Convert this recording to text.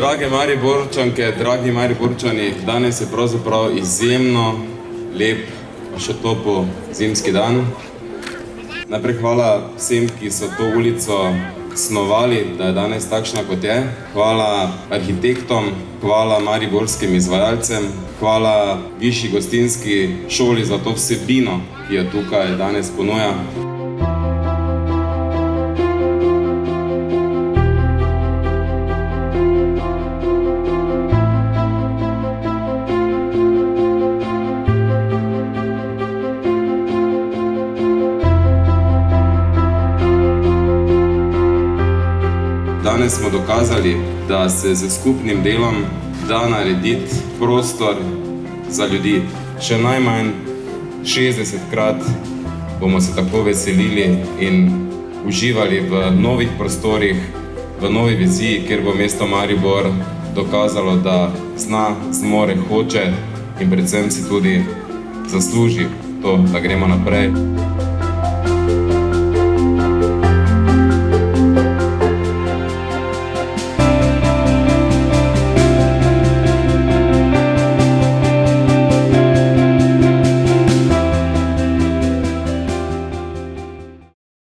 Drage Mariborčanke, dragi Mariborčani, danes je pravzaprav izjemno lep, pa še topel zimski dan. Najprej hvala vsem, ki so to ulico snovali, da je danes takšna, kot je. Hvala arhitektom, hvala mariborskim izvajalcem, hvala Višji gostinski šoli za to vsebino, ki jo tukaj danes ponuja. Danes smo dokazali, da se z skupnim delom da narediti prostor za ljudi. Še najmanj 60krat bomo se tako veselili in uživali v novih prostorih, v novi viziji, kjer bo mesto Maribor dokazalo, da zna, zmore, hoče in predvsem si tudi zasluži to, da gremo naprej.